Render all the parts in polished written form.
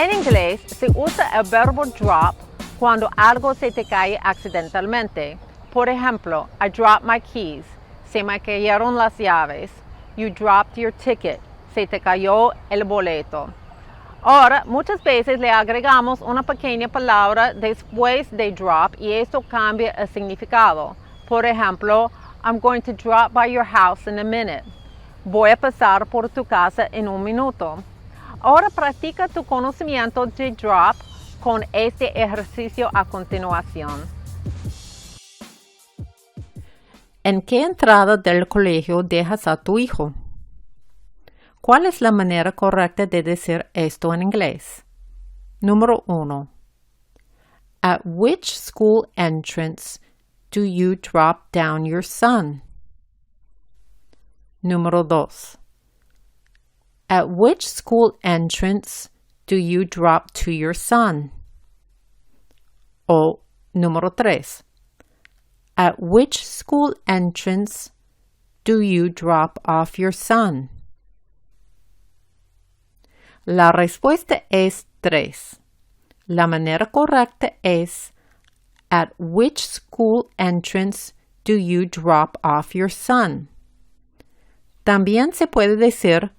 En inglés se usa el verbo drop cuando algo se te cae accidentalmente. Por ejemplo, I dropped my keys. Se me cayeron las llaves. You dropped your ticket. Se te cayó el boleto. Ahora, muchas veces le agregamos una pequeña palabra después de drop y esto cambia el significado. Por ejemplo, I'm going to drop by your house in a minute. Voy a pasar por tu casa en un minuto. Ahora practica tu conocimiento de drop con este ejercicio a continuación. ¿En qué entrada del colegio dejas a tu hijo? ¿Cuál es la manera correcta de decir esto en inglés? Número 1. At which school entrance do you drop down your son? Número 2. At which school entrance do you drop to your son? O número 3. At which school entrance do you drop off your son? La respuesta es 3. La manera correcta es At which school entrance do you drop off your son? También se puede decir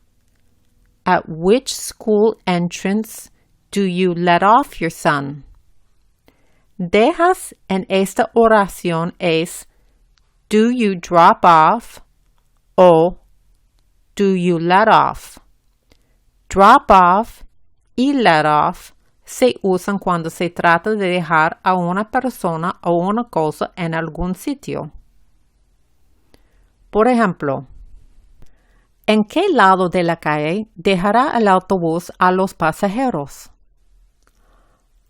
At which school entrance do you let off your son? Dejas en esta oración es Do you drop off o Do you let off? Drop off y let off se usan cuando se trata de dejar a una persona o una cosa en algún sitio. Por ejemplo, ¿en qué lado de la calle dejará el autobús a los pasajeros?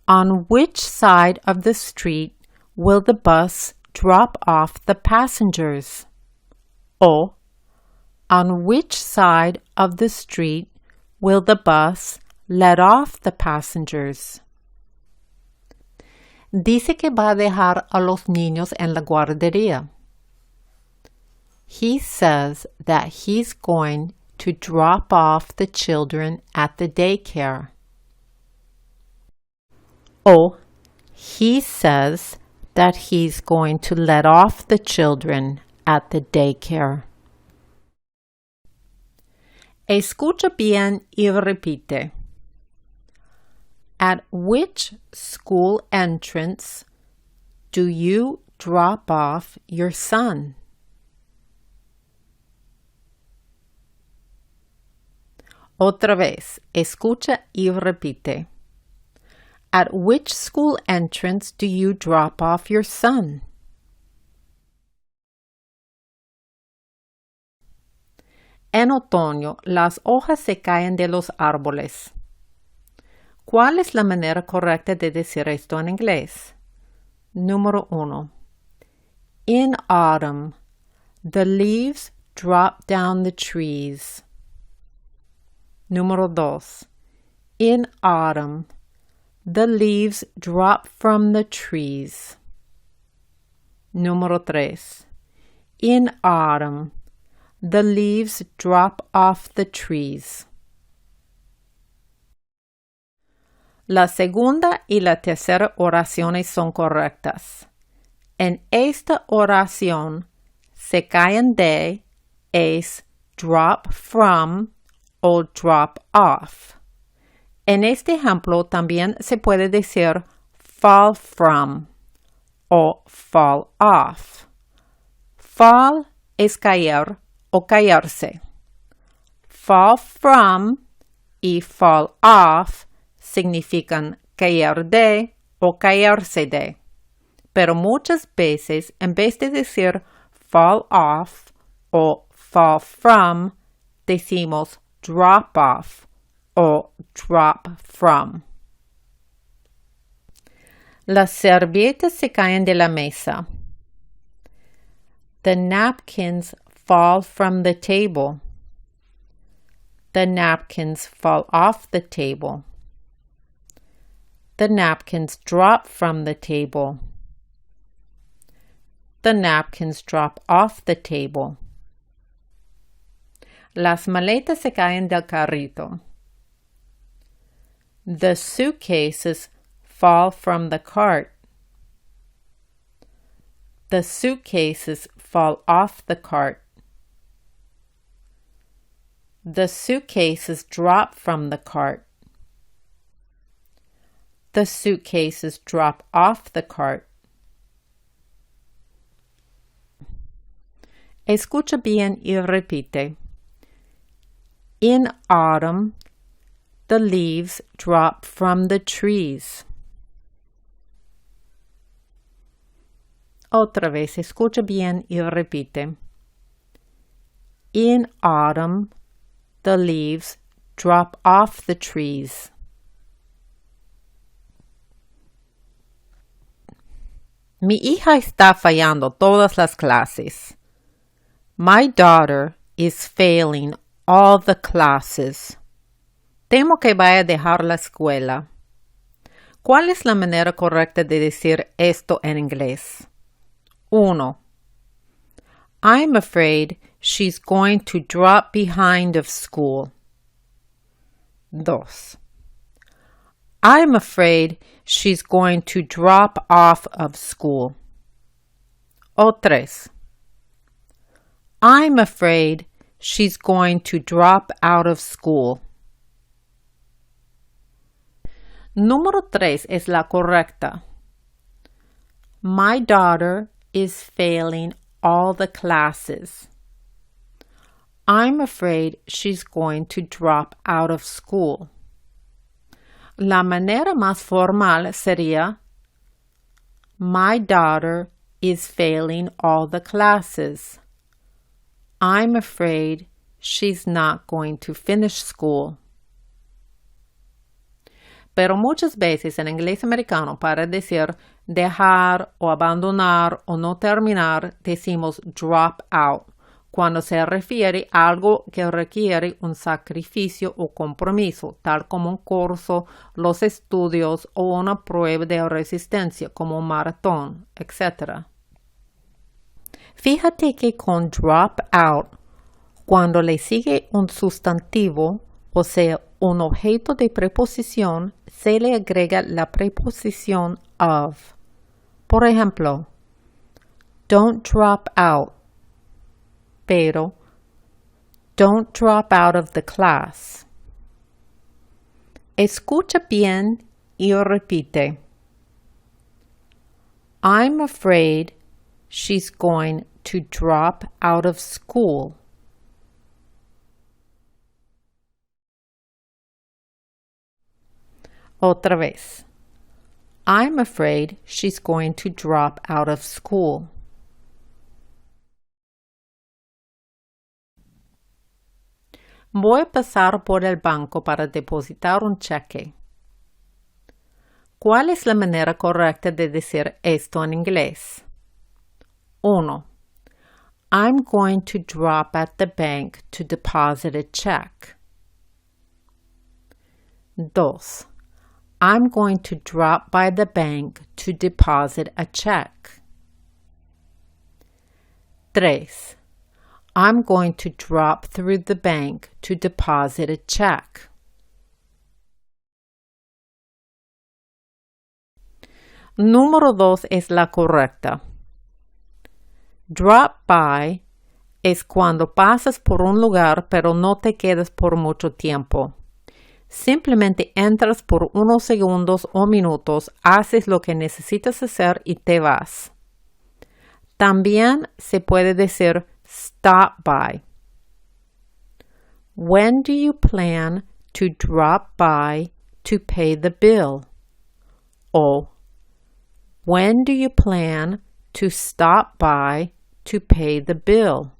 On which side of the street will the bus drop off the passengers? O, on which side of the street will the bus let off the passengers? Dice que va a dejar a los niños en la guardería. He says that he's going to drop off the children at the daycare. O, he says that he's going to let off the children at the daycare. Escucha bien y repite. At which school entrance do you drop off your son? Otra vez, escucha y repite. At which school entrance do you drop off your son? En otoño, las hojas se caen de los árboles. ¿Cuál es la manera correcta de decir esto en inglés? Número 1. In autumn, the leaves drop down the trees. Número 2. In autumn, the leaves drop from the trees. Número 3. In autumn, the leaves drop off the trees. La segunda y la tercera oraciones son correctas. En esta oración, se caen de es drop from o drop off. En este ejemplo también se puede decir fall from o fall off. Fall es caer o caerse. Fall from y fall off significan caer de o caerse de. Pero muchas veces, en vez de decir fall off o fall from, decimos drop off o drop from. Las servilletas se caen de la mesa. The napkins fall from the table. The napkins fall off the table. The napkins drop from the table. The napkins drop off the table. Las maletas se caen del carrito. The suitcases fall from the cart. The suitcases fall off the cart. The suitcases drop from the cart. The suitcases drop off the cart. Escucha bien y repite. In autumn, the leaves drop from the trees. Otra vez, escucha bien y repite. In autumn, the leaves drop off the trees. Mi hija está fallando todas las clases. My daughter is failing all the classes. Temo que vaya a dejar la escuela. ¿Cuál es la manera correcta de decir esto en inglés? 1. I'm afraid she's going to drop behind of school. 2. I'm afraid she's going to drop off of school. O 3. I'm afraid she's going to drop out of school. Número 3 es la correcta. My daughter is failing all the classes. I'm afraid she's going to drop out of school. La manera más formal sería My daughter is failing all the classes. I'm afraid she's not going to finish school. Pero muchas veces en inglés americano para decir dejar o abandonar o no terminar decimos drop out cuando se refiere a algo que requiere un sacrificio o compromiso, tal como un curso, los estudios o una prueba de resistencia como un maratón, etc. Fíjate que con drop out, cuando le sigue un sustantivo, o sea, un objeto de preposición, se le agrega la preposición of. Por ejemplo, don't drop out, pero don't drop out of the class. Escucha bien y repite. I'm afraid she's going to drop out of school. Otra vez. I'm afraid she's going to drop out of school. Voy a pasar por el banco para depositar un cheque. ¿Cuál es la manera correcta de decir esto en inglés? 1. I'm going to drop at the bank to deposit a check. 2. I'm going to drop by the bank to deposit a check. 3. I'm going to drop through the bank to deposit a check. Número 2 es la correcta. Drop by es cuando pasas por un lugar pero no te quedas por mucho tiempo. Simplemente entras por unos segundos o minutos, haces lo que necesitas hacer y te vas. También se puede decir stop by. When do you plan to drop by to pay the bill? O when do you plan to stop by to pay the bill?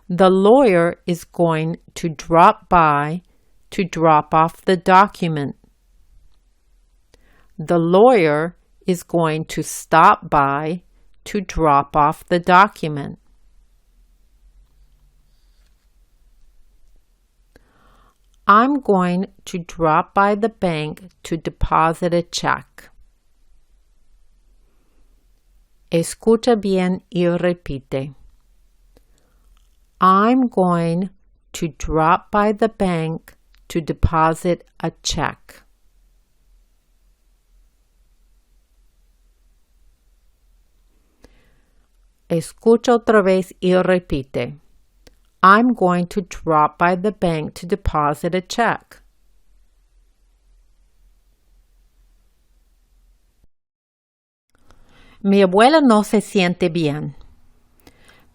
The lawyer is going to drop by to drop off the document. The lawyer is going to stop by to drop off the document. I'm going to drop by the bank to deposit a check. Escucha bien y repite. I'm going to drop by the bank to deposit a check. Escucha otra vez y repite. I'm going to drop by the bank to deposit a check. Mi abuela no se siente bien.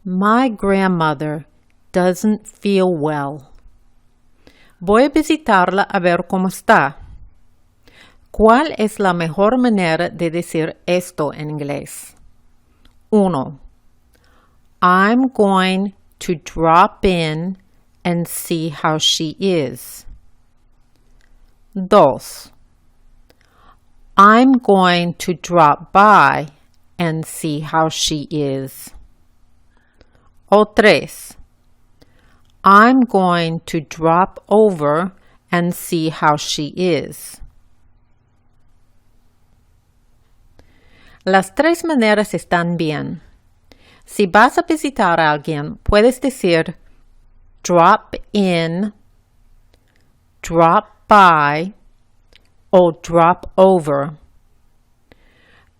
My grandmother doesn't feel well. Voy a visitarla a ver cómo está. ¿Cuál es la mejor manera de decir esto en inglés? 1. I'm going to drop in and see how she is. 2. I'm going to drop by and see how she is. O 3. I'm going to drop over and see how she is. Las tres maneras están bien. Si vas a visitar a alguien, puedes decir drop in, drop by o drop over.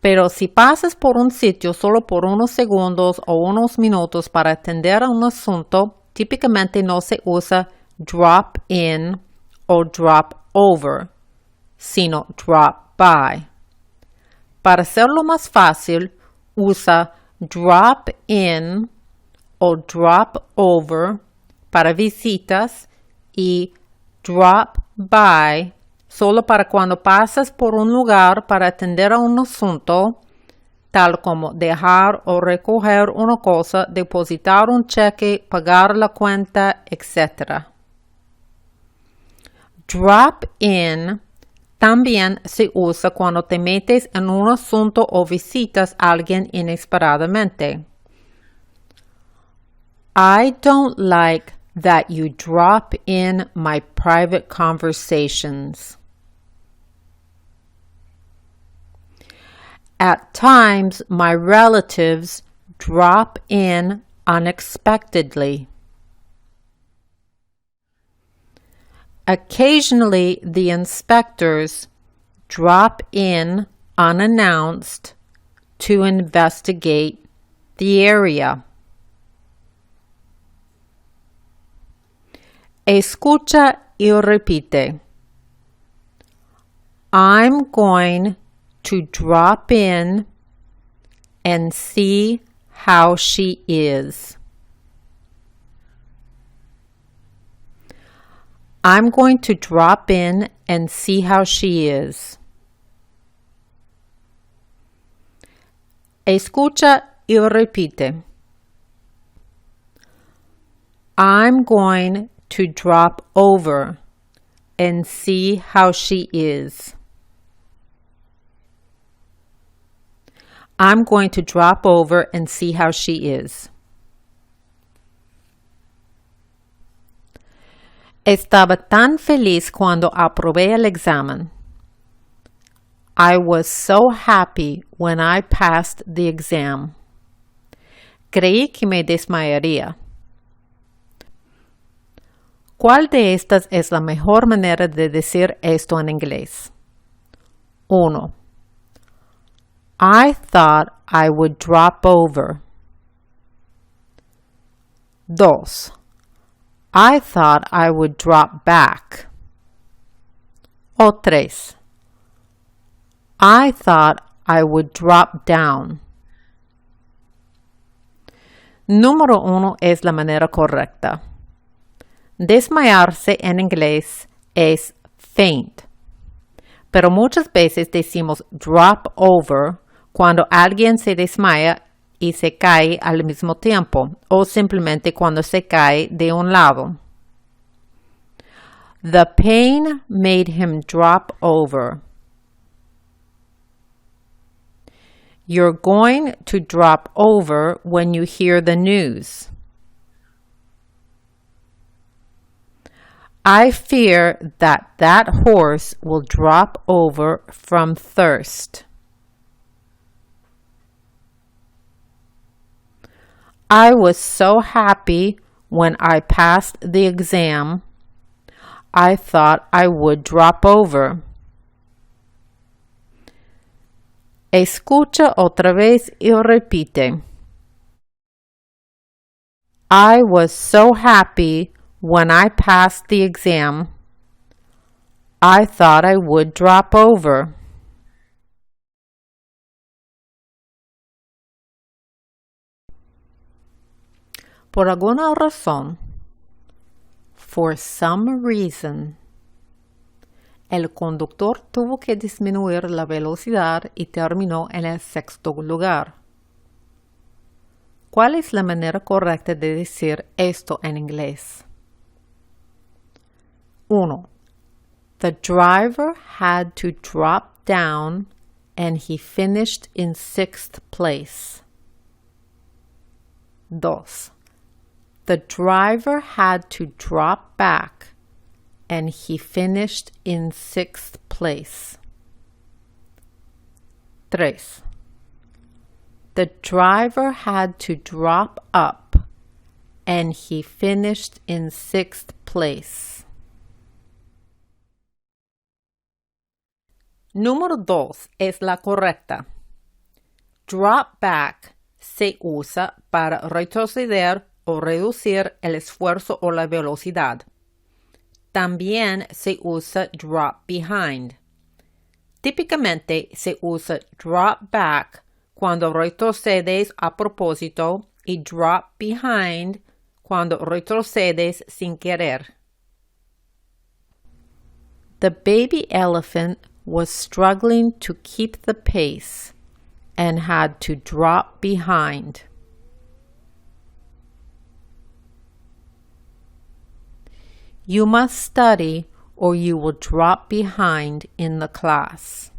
Pero si pasas por un sitio solo por unos segundos o unos minutos para atender a un asunto, típicamente no se usa drop in o drop over, sino drop by. Para hacerlo más fácil, usa drop in o drop over para visitas y drop by solo para cuando pasas por un lugar para atender a un asunto, tal como dejar o recoger una cosa, depositar un cheque, pagar la cuenta, etc. Drop in también se usa cuando te metes en un asunto o visitas a alguien inesperadamente. I don't like that you drop in my private conversations. At times, my relatives drop in unexpectedly. Occasionally, the inspectors drop in unannounced to investigate the area. Escucha y repite. I'm going to drop in and see how she is. I'm going to drop in and see how she is. Escucha y repite. I'm going to drop over and see how she is. I'm going to drop over and see how she is. Estaba tan feliz cuando aprobé el examen. I was so happy when I passed the exam. Creí que me desmayaría. ¿Cuál de estas es la mejor manera de decir esto en inglés? 1. I thought I would drop over. 2. I thought I would drop back. O 3. I thought I would drop down. Número 1 es la manera correcta. Desmayarse en inglés es faint, pero muchas veces decimos drop over cuando alguien se desmaya y se cae al mismo tiempo, o simplemente cuando se cae de un lado. The pain made him drop over. You're going to drop over when you hear the news. I fear that horse will drop over from thirst. I was so happy when I passed the exam, I thought I would drop over. Escucha otra vez y repite. I was so happy when I passed the exam. I thought I would drop over. Por alguna razón, for some reason, el conductor tuvo que disminuir la velocidad y terminó en el sexto lugar. ¿Cuál es la manera correcta de decir esto en inglés? 1. The driver had to drop down and he finished in 6th place. 2. The driver had to drop back and he finished in 6th place. 3. The driver had to drop up and he finished in 6th place. Número 2 es la correcta. Drop back se usa para retroceder o reducir el esfuerzo o la velocidad. También se usa drop behind. Típicamente se usa drop back cuando retrocedes a propósito y drop behind cuando retrocedes sin querer. The baby elephant was struggling to keep the pace and had to drop behind. You must study or you will drop behind in the class.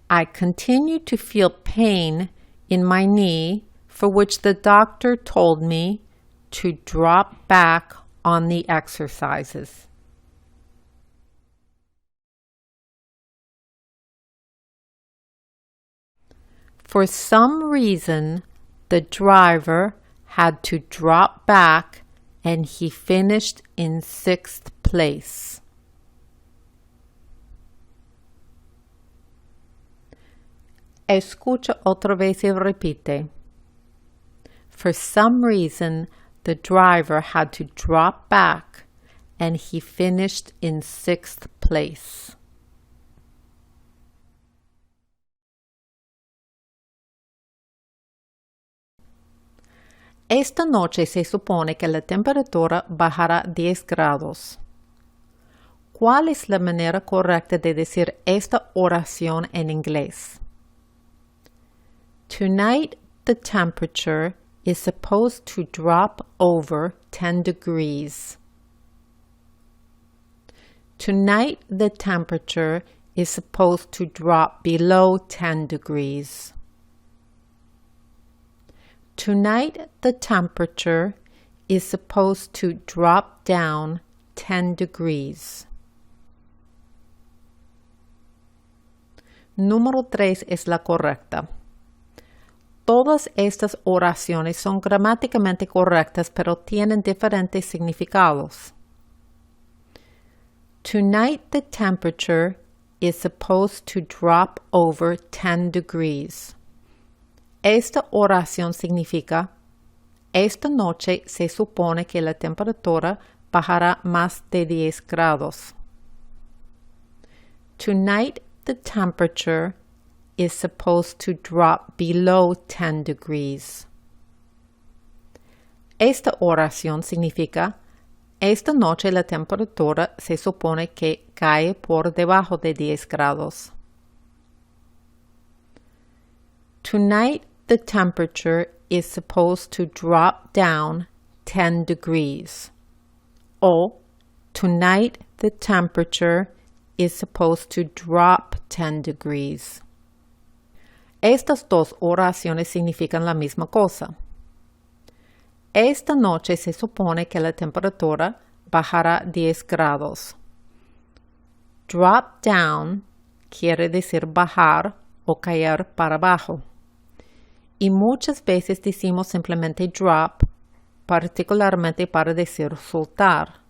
I continue to feel pain in my knee, for which the doctor told me to drop back on the exercises. For some reason, the driver had to drop back and he finished in 6th place. Escucha otra vez y repite. For some reason, the driver had to drop back and he finished in 6th place. Esta noche se supone que la temperatura bajará 10 grados. ¿Cuál es la manera correcta de decir esta oración en inglés? Tonight the temperature is supposed to drop over 10 degrees. Tonight the temperature is supposed to drop below 10 degrees. Tonight the temperature is supposed to drop down 10 degrees. Número 3 es la correcta. Todas estas oraciones son gramáticamente correctas, pero tienen diferentes significados. Tonight the temperature is supposed to drop over 10 degrees. Esta oración significa: esta noche se supone que la temperatura bajará más de 10 grados. Tonight the temperature is supposed to drop below 10 degrees. Esta oración significa: esta noche la temperatura se supone que cae por debajo de 10 grados. Tonight the temperature is supposed to drop down 10 degrees. O, tonight the temperature is supposed to drop 10 degrees. Estas dos oraciones significan la misma cosa. Esta noche se supone que la temperatura bajará 10 grados. Drop down quiere decir bajar o caer para abajo. Y muchas veces decimos simplemente drop, particularmente para decir soltar.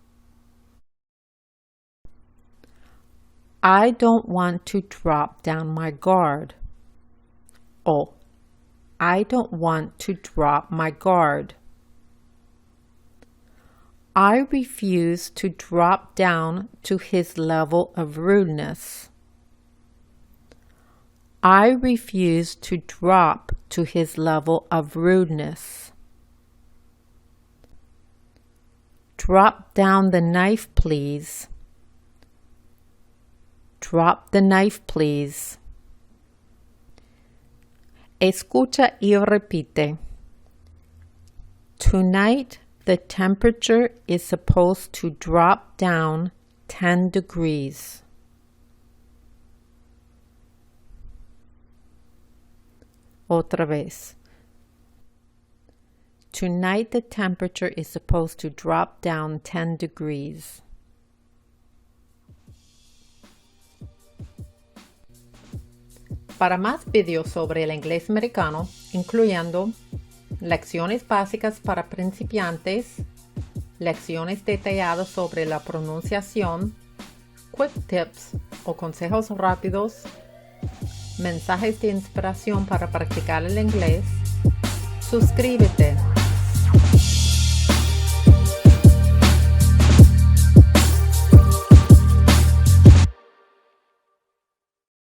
I don't want to drop down my guard. O I don't want to drop my guard. I refuse to drop down to his level of rudeness. I refuse to drop to his level of rudeness. Drop down the knife, please. Drop the knife, please. Escucha y repite. Tonight, the temperature is supposed to drop down 10 degrees. Otra vez. Tonight, the temperature is supposed to drop down 10 degrees. Para más videos sobre el inglés americano, incluyendo lecciones básicas para principiantes, lecciones detalladas sobre la pronunciación, quick tips o consejos rápidos, mensajes de inspiración para practicar el inglés, suscríbete